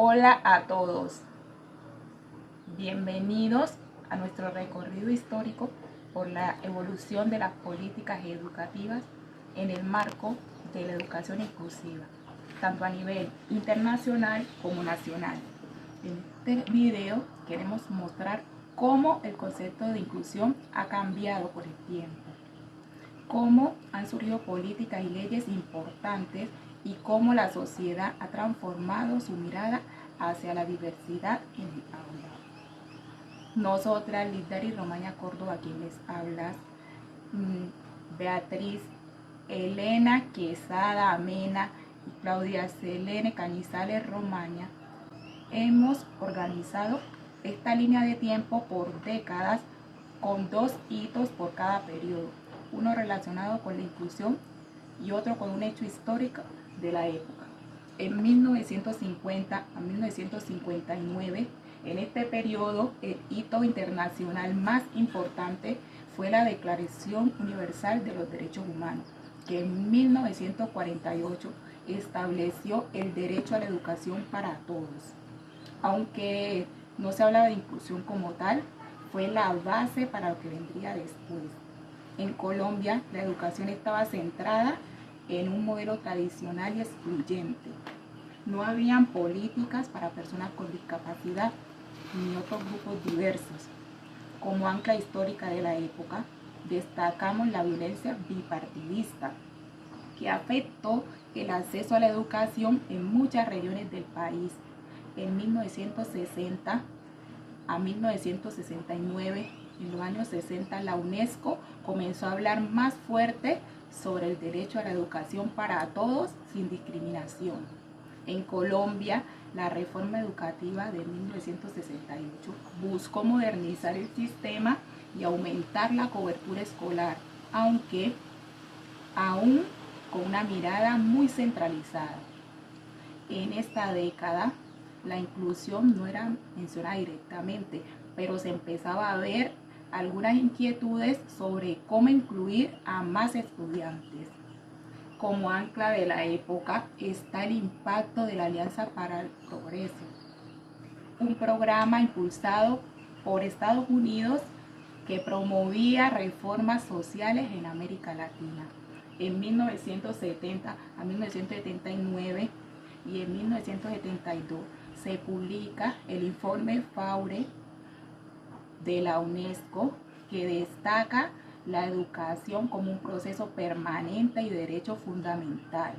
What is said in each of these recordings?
Hola a todos, bienvenidos a nuestro recorrido histórico por la evolución de las políticas educativas en el marco de la educación inclusiva, tanto a nivel internacional como nacional. En este video queremos mostrar cómo el concepto de inclusión ha cambiado por el tiempo, cómo han surgido políticas y leyes importantes y cómo la sociedad ha transformado su mirada hacia la diversidad en el aula. Nosotras, Lidari Romaña Córdoba, quien les habla, Beatriz Elena Quesada Amena y Claudia Selene Cañizales Romaña, hemos organizado esta línea de tiempo por décadas con 2 hitos por cada periodo, uno relacionado con la inclusión y otro con un hecho histórico de la época. En 1950 a 1959, en este periodo, el hito internacional más importante fue la Declaración Universal de los Derechos Humanos, que en 1948 estableció el derecho a la educación para todos. Aunque no se hablaba de inclusión como tal, fue la base para lo que vendría después. En Colombia, la educación estaba centrada en un modelo tradicional y excluyente. No habían políticas para personas con discapacidad ni otros grupos diversos. Como ancla histórica de la época, destacamos la violencia bipartidista, que afectó el acceso a la educación en muchas regiones del país. En 1960 a 1969, en los años 60, la UNESCO comenzó a hablar más fuerte sobre el derecho a la educación para todos sin discriminación. En Colombia, la reforma educativa de 1968 buscó modernizar el sistema y aumentar la cobertura escolar, aunque aún con una mirada muy centralizada. En esta década, la inclusión no era mencionada directamente, pero se empezaba a ver algunas inquietudes sobre cómo incluir a más estudiantes. Como ancla de la época está el impacto de la Alianza para el Progreso, un programa impulsado por Estados Unidos que promovía reformas sociales en América Latina. En 1970 a 1979 y en 1972 se publica el informe Faure de la UNESCO, que destaca la educación como un proceso permanente y derecho fundamental.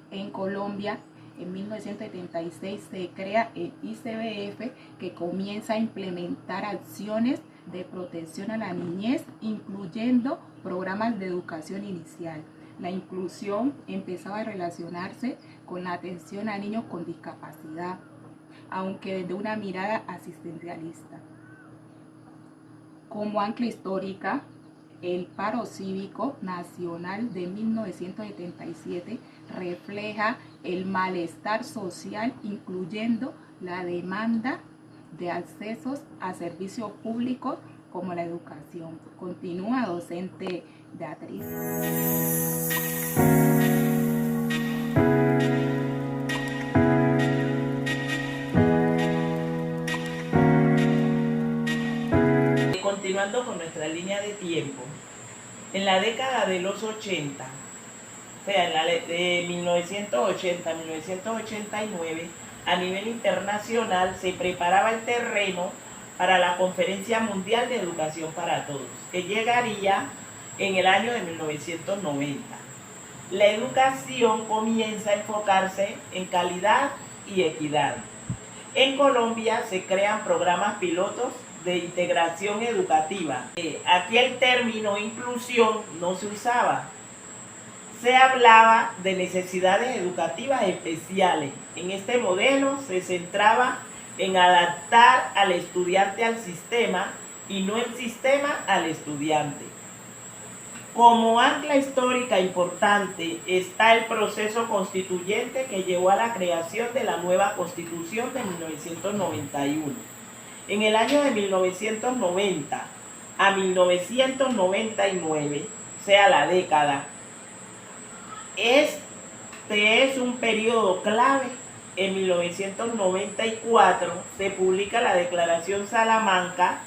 En Colombia, en 1976 se crea el ICBF, que comienza a implementar acciones de protección a la niñez, incluyendo programas de educación inicial. La inclusión empezaba a relacionarse con la atención a niños con discapacidad, aunque desde una mirada asistencialista. Como ancla histórica, el paro cívico nacional de 1977 refleja el malestar social, incluyendo la demanda de accesos a servicios públicos como la educación. Continúa, docente Beatriz. Continuando con nuestra línea de tiempo, en la década de los 80, o sea, de 1980 a 1989, a nivel internacional se preparaba el terreno para la Conferencia Mundial de Educación para Todos, que llegaría en el año de 1990. La educación comienza a enfocarse en calidad y equidad. En Colombia se crean programas pilotos de integración educativa. Aquí el término inclusión no se usaba. Se hablaba de necesidades educativas especiales. En este modelo se centraba en adaptar al estudiante al sistema y no el sistema al estudiante. Como ancla histórica importante está el proceso constituyente que llevó a la creación de la nueva Constitución de 1991. En el año de 1990 a 1999, o sea, la década, este es un periodo clave en 1994 se publica la Declaración Salamanca,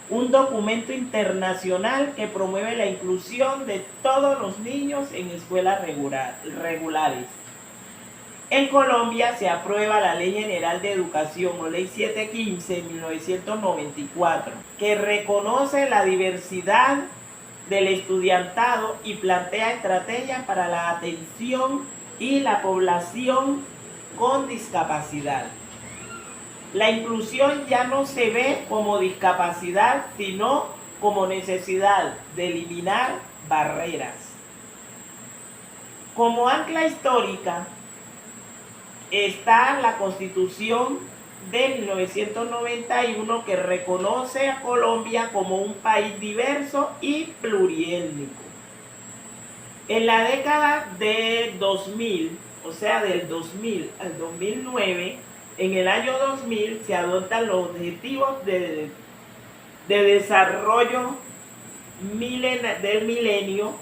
un documento internacional que promueve la inclusión de todos los niños en escuelas regulares. En Colombia se aprueba la Ley General de Educación, o Ley 715 de 1994, que reconoce la diversidad del estudiantado y plantea estrategias para la atención y la población con discapacidad. La inclusión ya no se ve como discapacidad, sino como necesidad de eliminar barreras. Como ancla histórica está la Constitución de 1991, que reconoce a Colombia como un país diverso y pluriétnico. En la década de 2000, o sea, del 2000 al 2009, en el año 2000 se adoptan los objetivos de desarrollo del milenio,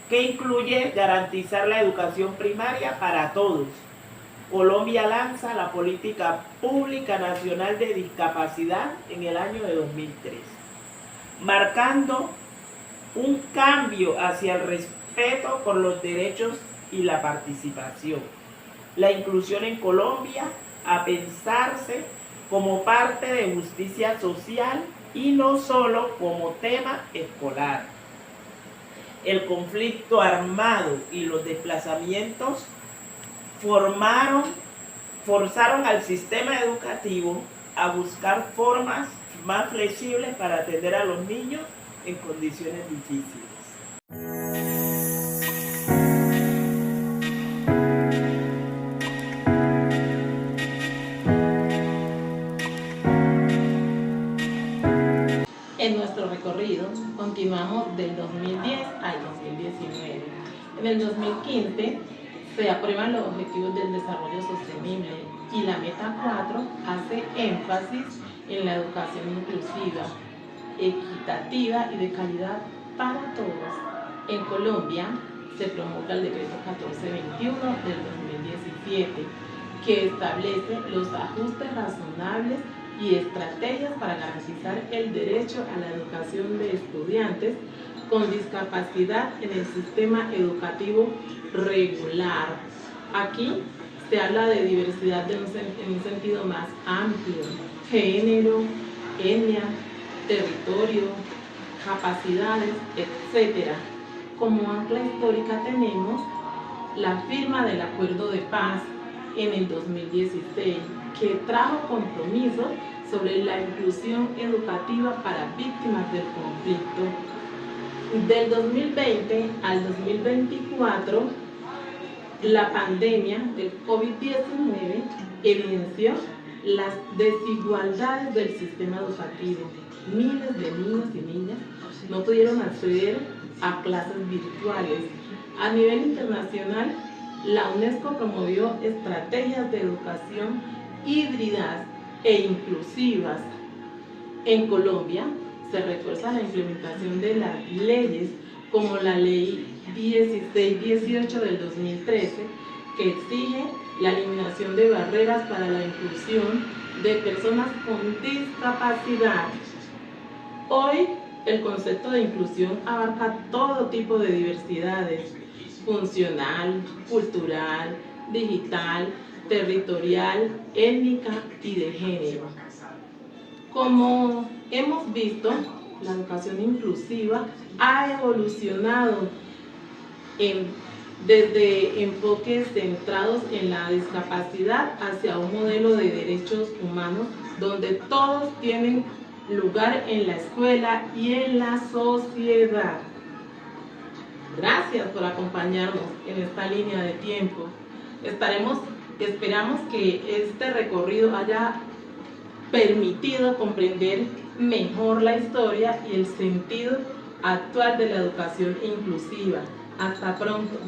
que incluye garantizar la educación primaria para todos. Colombia lanza la Política Pública Nacional de Discapacidad en el año de 2003, marcando un cambio hacia el respeto por los derechos y la participación. La inclusión en Colombia a pensarse como parte de justicia social y no solo como tema escolar. El conflicto armado y los desplazamientos forzaron al sistema educativo a buscar formas más flexibles para atender a los niños en condiciones difíciles. En nuestro recorrido continuamos del 2010 al 2019. En el 2015 se aprueban los Objetivos del Desarrollo Sostenible y la Meta 4 hace énfasis en la educación inclusiva, equitativa y de calidad para todos. En Colombia se promulga el Decreto 1421 del 2017, que establece los ajustes razonables y estrategias para garantizar el derecho a la educación de estudiantes con discapacidad en el sistema educativo regular. Aquí se habla de diversidad en un sentido más amplio: género, etnia, territorio, capacidades, etc. Como ancla histórica tenemos la firma del Acuerdo de Paz en el 2016, que trajo compromisos sobre la inclusión educativa para víctimas del conflicto. Del 2020 al 2024, la pandemia del COVID-19 evidenció las desigualdades del sistema educativo. Miles de niños y niñas no pudieron acceder a clases virtuales. A nivel internacional, la UNESCO promovió estrategias de educación híbridas e inclusivas. En Colombia se refuerza la implementación de las leyes como la Ley 1618 del 2013, que exige la eliminación de barreras para la inclusión de personas con discapacidad. Hoy el concepto de inclusión abarca todo tipo de diversidades: funcional, cultural, digital, territorial, étnica y de género. Como hemos visto, la educación inclusiva ha evolucionado desde enfoques centrados en la discapacidad hacia un modelo de derechos humanos donde todos tienen lugar en la escuela y en la sociedad. Gracias por acompañarnos en esta línea de tiempo. Esperamos que este recorrido haya permitido comprender mejor la historia y el sentido actual de la educación inclusiva. Hasta pronto.